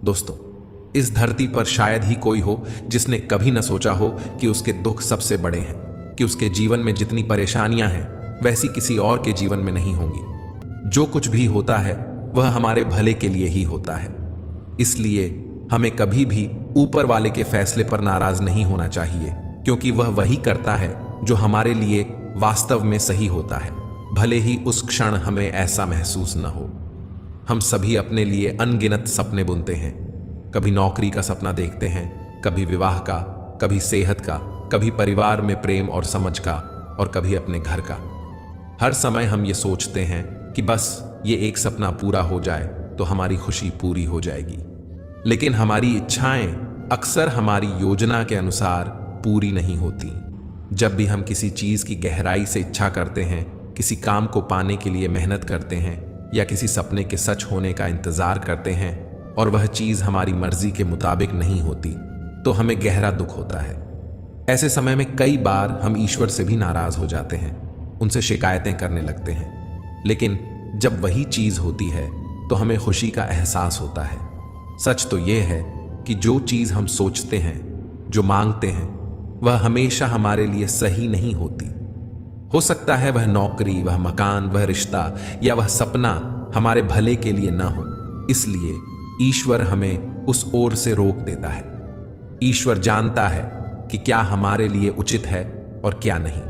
दोस्तों, इस धरती पर शायद ही कोई हो जिसने कभी न सोचा हो कि उसके दुख सबसे बड़े हैं, कि उसके जीवन में जितनी परेशानियां हैं वैसी किसी और के जीवन में नहीं होंगी। जो कुछ भी होता है वह हमारे भले के लिए ही होता है। इसलिए हमें कभी भी ऊपर वाले के फैसले पर नाराज नहीं होना चाहिए, क्योंकि वह वही करता है जो हमारे लिए वास्तव में सही होता है, भले ही उस क्षण हमें ऐसा महसूस न हो। हम सभी अपने लिए अनगिनत सपने बुनते हैं। कभी नौकरी का सपना देखते हैं, कभी विवाह का, कभी सेहत का, कभी परिवार में प्रेम और समझ का, और कभी अपने घर का। हर समय हम ये सोचते हैं कि बस ये एक सपना पूरा हो जाए तो हमारी खुशी पूरी हो जाएगी। लेकिन हमारी इच्छाएं अक्सर हमारी योजना के अनुसार पूरी नहीं होती। जब भी हम किसी चीज की गहराई से इच्छा करते हैं, किसी काम को पाने के लिए मेहनत करते हैं, या किसी सपने के सच होने का इंतजार करते हैं और वह चीज हमारी मर्जी के मुताबिक नहीं होती, तो हमें गहरा दुख होता है। ऐसे समय में कई बार हम ईश्वर से भी नाराज हो जाते हैं, उनसे शिकायतें करने लगते हैं। लेकिन जब वही चीज होती है तो हमें खुशी का एहसास होता है। सच तो यह है कि जो चीज हम सोचते हैं, जो मांगते हैं, वह हमेशा हमारे लिए सही नहीं होती। हो सकता है वह नौकरी, वह मकान, वह रिश्ता या वह सपना हमारे भले के लिए ना हो। इसलिए ईश्वर हमें उस ओर से रोक देता है। ईश्वर जानता है कि क्या हमारे लिए उचित है और क्या नहीं।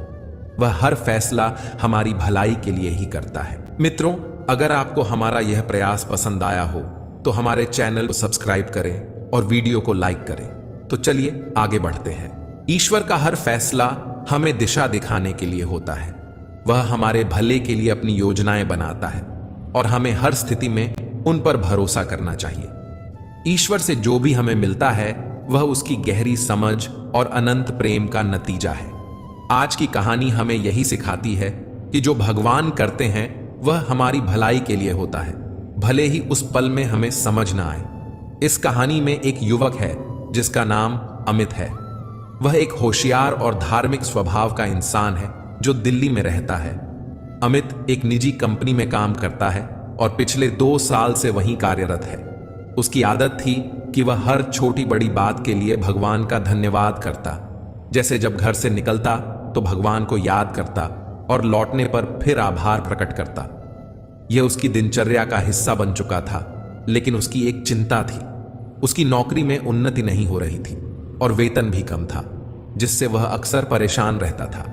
वह हर फैसला हमारी भलाई के लिए ही करता है। मित्रों, अगर आपको हमारा यह प्रयास पसंद आया हो तो हमारे चैनल को सब्सक्राइब करें और वीडियो को लाइक करें। तो चलिए आगे बढ़ते हैं। ईश्वर का हर फैसला हमें दिशा दिखाने के लिए होता है। वह हमारे भले के लिए अपनी योजनाएं बनाता है और हमें हर स्थिति में उन पर भरोसा करना चाहिए। ईश्वर से जो भी हमें मिलता है वह उसकी गहरी समझ और अनंत प्रेम का नतीजा है। आज की कहानी हमें यही सिखाती है कि जो भगवान करते हैं वह हमारी भलाई के लिए होता है, भले ही उस पल में हमें समझ ना आए। इस कहानी में एक युवक है जिसका नाम अमित है। वह एक होशियार और धार्मिक स्वभाव का इंसान है जो दिल्ली में रहता है। अमित एक निजी कंपनी में काम करता है और पिछले 2 साल से वहीं कार्यरत है। उसकी आदत थी कि वह हर छोटी बड़ी बात के लिए भगवान का धन्यवाद करता। जैसे जब घर से निकलता तो भगवान को याद करता और लौटने पर फिर आभार प्रकट करता। यह उसकी दिनचर्या का हिस्सा बन चुका था। लेकिन उसकी एक चिंता थी। उसकी नौकरी में उन्नति नहीं हो रही थी और वेतन भी कम था, जिससे वह अक्सर परेशान रहता था।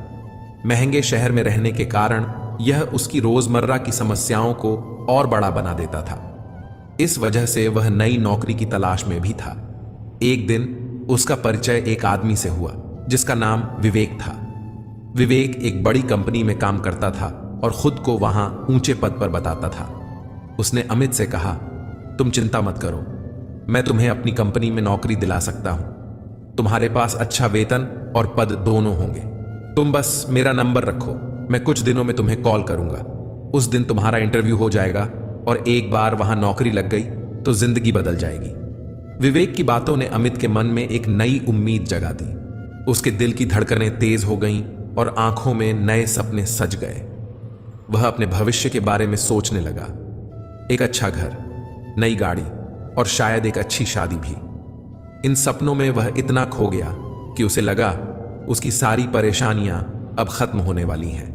महंगे शहर में रहने के कारण यह उसकी रोजमर्रा की समस्याओं को और बड़ा बना देता था। इस वजह से वह नई नौकरी की तलाश में भी था। एक दिन उसका परिचय एक आदमी से हुआ जिसका नाम विवेक था। विवेक एक बड़ी कंपनी में काम करता था और खुद को वहां ऊंचे पद पर बताता था। उसने अमित से कहा, तुम चिंता मत करो, मैं तुम्हें अपनी कंपनी में नौकरी दिला सकता हूं। तुम्हारे पास अच्छा वेतन और पद दोनों होंगे। तुम बस मेरा नंबर रखो, मैं कुछ दिनों में तुम्हें कॉल करूंगा। उस दिन तुम्हारा इंटरव्यू हो जाएगा और एक बार वहां नौकरी लग गई तो जिंदगी बदल जाएगी। विवेक की बातों ने अमित के मन में एक नई उम्मीद जगा दी। उसके दिल की धड़कनें तेज हो गईं और आंखों में नए सपने सज गए। वह अपने भविष्य के बारे में सोचने लगा। एक अच्छा घर, नई गाड़ी और शायद एक अच्छी शादी भी। इन सपनों में वह इतना खो गया कि उसे लगा उसकी सारी परेशानियां अब खत्म होने वाली हैं।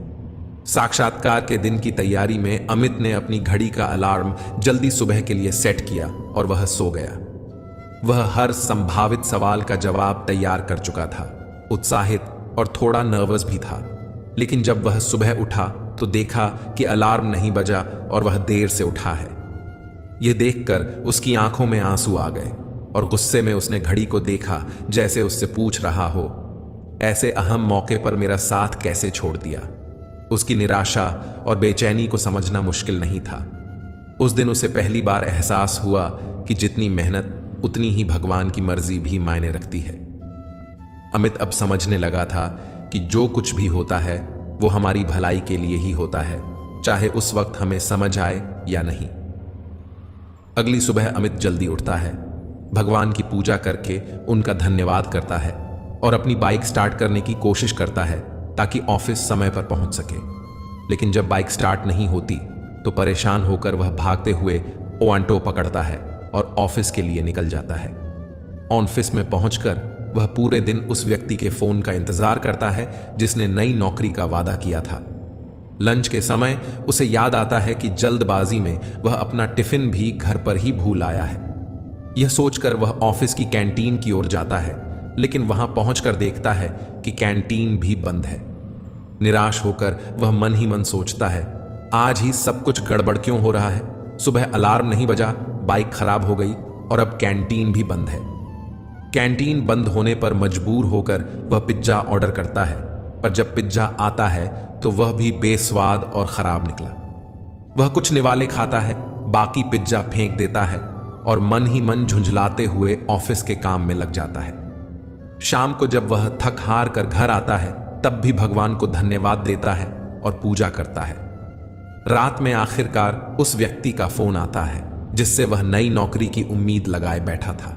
साक्षात्कार के दिन की तैयारी में अमित ने अपनी घड़ी का अलार्म जल्दी सुबह के लिए सेट किया और वह सो गया। वह हर संभावित सवाल का जवाब तैयार कर चुका था, उत्साहित और थोड़ा नर्वस भी था। लेकिन जब वह सुबह उठा तो देखा कि अलार्म नहीं बजा और वह देर से उठा है। यह देखकर उसकी आंखों में आंसू आ गए और गुस्से में उसने घड़ी को देखा, जैसे उससे पूछ रहा हो, ऐसे अहम मौके पर मेरा साथ कैसे छोड़ दिया। उसकी निराशा और बेचैनी को समझना मुश्किल नहीं था। उस दिन उसे पहली बार एहसास हुआ कि जितनी मेहनत उतनी ही भगवान की मर्जी भी मायने रखती है। अमित अब समझने लगा था कि जो कुछ भी होता है वो हमारी भलाई के लिए ही होता है, चाहे उस वक्त हमें समझ आए या नहीं। अगली सुबह अमित जल्दी उठता है, भगवान की पूजा करके उनका धन्यवाद करता है और अपनी बाइक स्टार्ट करने की कोशिश करता है ताकि ऑफिस समय पर पहुंच सके। लेकिन जब बाइक स्टार्ट नहीं होती तो परेशान होकर वह भागते हुए ओआंटो पकड़ता है और ऑफिस के लिए निकल जाता है। ऑफिस में पहुंचकर वह पूरे दिन उस व्यक्ति के फोन का इंतजार करता है जिसने नई नौकरी का वादा किया था। लंच के समय उसे याद आता है कि जल्दबाजी में वह अपना टिफिन भी घर पर ही भूल आया है। यह सोचकर वह ऑफिस की कैंटीन की ओर जाता है, लेकिन वहां पहुंचकर देखता है कि कैंटीन भी बंद है। निराश होकर वह मन ही मन सोचता है, आज ही सब कुछ गड़बड़ क्यों हो रहा है। सुबह अलार्म नहीं बजा, बाइक खराब हो गई और अब कैंटीन भी बंद है। कैंटीन बंद होने पर मजबूर होकर वह पिज्जा ऑर्डर करता है, पर जब पिज्जा आता है तो वह भी बेस्वाद और खराब निकला। वह कुछ निवाले खाता है, बाकी पिज्जा फेंक देता है और मन ही मन झुंझलाते हुए ऑफिस के काम में लग जाता है। शाम को जब वह थक हार कर घर आता है तब भी भगवान को धन्यवाद देता है और पूजा करता है। रात में आखिरकार उस व्यक्ति का फोन आता है जिससे वह नई नौकरी की उम्मीद लगाए बैठा था,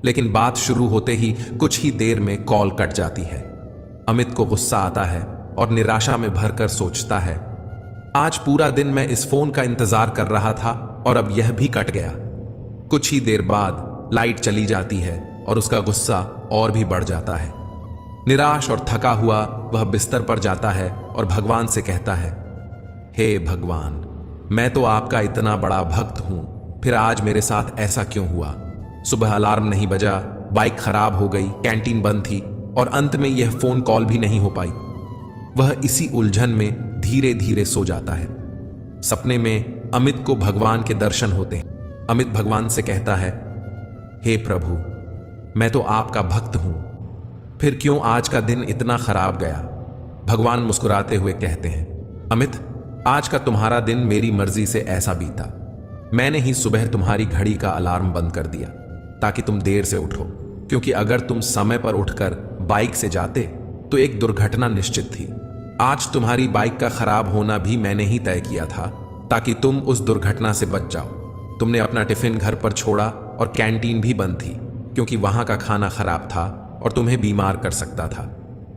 लेकिन बात शुरू होते ही कुछ ही देर में कॉल कट जाती है। अमित को गुस्सा आता है और निराशा में भरकर सोचता है, आज पूरा दिन मैं इस फोन का इंतजार कर रहा था और अब यह भी कट गया। कुछ ही देर बाद लाइट चली जाती है और उसका गुस्सा और भी बढ़ जाता है। निराश और थका हुआ वह बिस्तर पर जाता है और भगवान से कहता है, हे भगवान, मैं तो आपका इतना बड़ा भक्त हूं, फिर आज मेरे साथ ऐसा क्यों हुआ। सुबह अलार्म नहीं बजा, बाइक खराब हो गई, कैंटीन बंद थी और अंत में यह फोन कॉल भी नहीं हो पाई। वह इसी उलझन में धीरे धीरे सो जाता है। सपने में अमित को भगवान के दर्शन होते हैं। अमित भगवान से कहता है, हे प्रभु, मैं तो आपका भक्त हूं, फिर क्यों आज का दिन इतना खराब गया। भगवान मुस्कुराते हुए कहते हैं, अमित, आज का तुम्हारा दिन मेरी मर्जी से ऐसा बीता। मैंने ही सुबह तुम्हारी घड़ी का अलार्म बंद कर दिया ताकि तुम देर से उठो, क्योंकि अगर तुम समय पर उठकर बाइक से जाते तो एक दुर्घटना निश्चित थी। आज तुम्हारी बाइक का खराब होना भी मैंने ही तय किया था ताकि तुम उस दुर्घटना से बच जाओ। तुमने अपना टिफिन घर पर छोड़ा और कैंटीन भी बंद थी क्योंकि वहां का खाना खराब था और तुम्हें बीमार कर सकता था।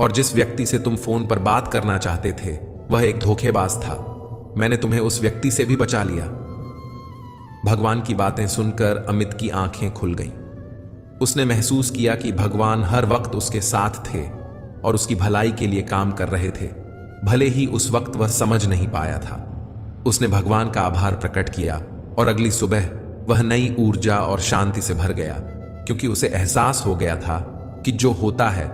और जिस व्यक्ति से तुम फोन पर बात करना चाहते थे वह एक धोखेबाज था। मैंने तुम्हें उस व्यक्ति से भी बचा लिया। भगवान की बातें सुनकर अमित की आंखें खुल गईं। उसने महसूस किया कि भगवान हर वक्त उसके साथ थे और उसकी भलाई के लिए काम कर रहे थे, भले ही उस वक्त वह समझ नहीं पाया था। उसने भगवान का आभार प्रकट किया और अगली सुबह वह नई ऊर्जा और शांति से भर गया, क्योंकि उसे एहसास हो गया था कि जो होता है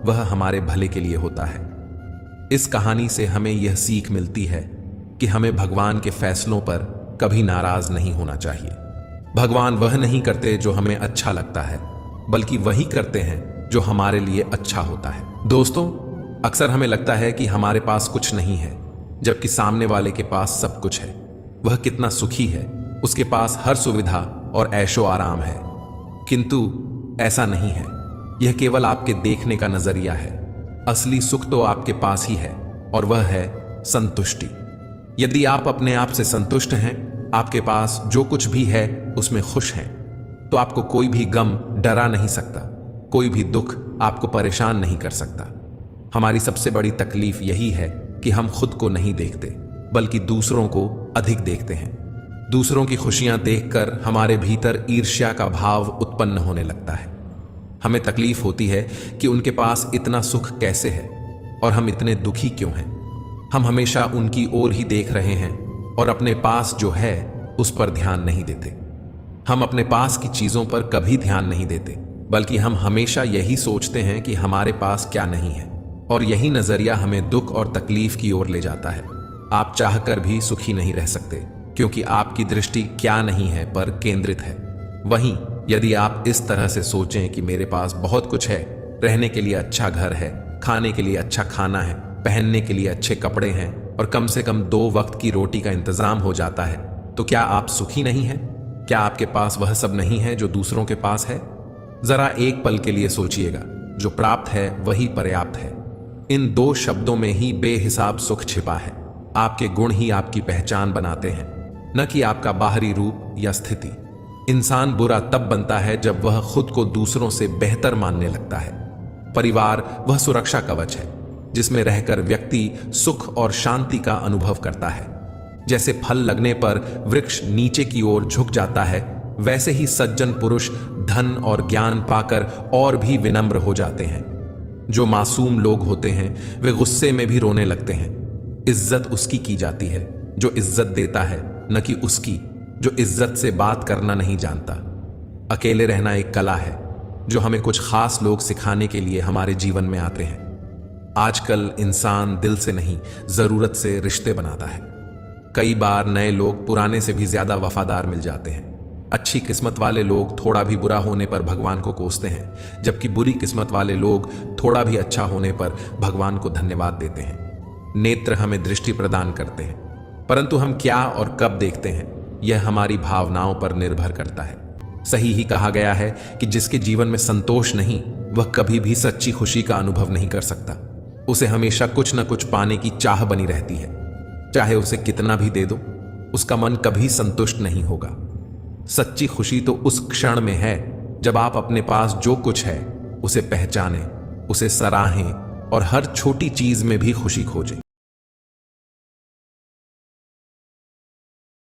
वह हमारे भले के लिए होता है। इस कहानी से हमें यह सीख मिलती है कि हमें भगवान के फैसलों पर कभी नाराज नहीं होना चाहिए। भगवान वह नहीं करते जो हमें अच्छा लगता है, बल्कि वही करते हैं जो हमारे लिए अच्छा होता है। दोस्तों, अक्सर हमें लगता है कि हमारे पास कुछ नहीं है, जबकि सामने वाले के पास सब कुछ है। वह कितना सुखी है, उसके पास हर सुविधा और ऐशो आराम है। किंतु ऐसा नहीं है, यह केवल आपके देखने का नजरिया है। असली सुख तो आपके पास ही है और वह है संतुष्टि। यदि आप अपने आप से संतुष्ट हैं, आपके पास जो कुछ भी है उसमें खुश हैं, तो आपको कोई भी गम डरा नहीं सकता, कोई भी दुख आपको परेशान नहीं कर सकता। हमारी सबसे बड़ी तकलीफ यही है कि हम खुद को नहीं देखते, बल्कि दूसरों को अधिक देखते हैं। दूसरों की खुशियां देखकर हमारे भीतर ईर्ष्या का भाव उत्पन्न होने लगता है। हमें तकलीफ होती है कि उनके पास इतना सुख कैसे है और हम इतने दुखी क्यों हैं। हम हमेशा उनकी ओर ही देख रहे हैं और अपने पास जो है उस पर ध्यान नहीं देते। हम अपने पास की चीजों पर कभी ध्यान नहीं देते, बल्कि हम हमेशा यही सोचते हैं कि हमारे पास क्या नहीं है, और यही नजरिया हमें दुख और तकलीफ की ओर ले जाता है। आप चाहकर भी सुखी नहीं रह सकते, क्योंकि आपकी दृष्टि क्या नहीं है पर केंद्रित है। वहीं यदि आप इस तरह से सोचें कि मेरे पास बहुत कुछ है, रहने के लिए अच्छा घर है, खाने के लिए अच्छा खाना है, पहनने के लिए अच्छे कपड़े हैं और कम से कम 2 वक्त की रोटी का इंतजाम हो जाता है, तो क्या आप सुखी नहीं हैं? क्या आपके पास वह सब नहीं है जो दूसरों के पास है? जरा एक पल के लिए सोचिएगा, जो प्राप्त है वही पर्याप्त है। इन 2 शब्दों में ही बेहिसाब सुख छिपा है। आपके गुण ही आपकी पहचान बनाते हैं, न कि आपका बाहरी रूप या स्थिति। इंसान बुरा तब बनता है जब वह खुद को दूसरों से बेहतर मानने लगता है। परिवार वह सुरक्षा कवच है जिसमें रहकर व्यक्ति सुख और शांति का अनुभव करता है। जैसे फल लगने पर वृक्ष नीचे की ओर झुक जाता है, वैसे ही सज्जन पुरुष धन और ज्ञान पाकर और भी विनम्र हो जाते हैं। जो मासूम लोग होते हैं वे गुस्से में भी रोने लगते हैं। इज्जत उसकी की जाती है जो इज्जत देता है, न कि उसकी जो इज्जत से बात करना नहीं जानता। अकेले रहना एक कला है जो हमें कुछ खास लोग सिखाने के लिए हमारे जीवन में आते हैं। आजकल इंसान दिल से नहीं, जरूरत से रिश्ते बनाता है। कई बार नए लोग पुराने से भी ज्यादा वफादार मिल जाते हैं। अच्छी किस्मत वाले लोग थोड़ा भी बुरा होने पर भगवान को कोसते हैं, जबकि बुरी किस्मत वाले लोग थोड़ा भी अच्छा होने पर भगवान को धन्यवाद देते हैं। नेत्र हमें दृष्टि प्रदान करते हैं, परंतु हम क्या और कब देखते हैं यह हमारी भावनाओं पर निर्भर करता है। सही ही कहा गया है कि जिसके जीवन में संतोष नहीं वह कभी भी सच्ची खुशी का अनुभव नहीं कर सकता। उसे हमेशा कुछ न कुछ पाने की चाह बनी रहती है। चाहे उसे कितना भी दे दो, उसका मन कभी संतुष्ट नहीं होगा। सच्ची खुशी तो उस क्षण में है जब आप अपने पास जो कुछ है उसे पहचानें, उसे सराहें और हर छोटी चीज में भी खुशी खोजें।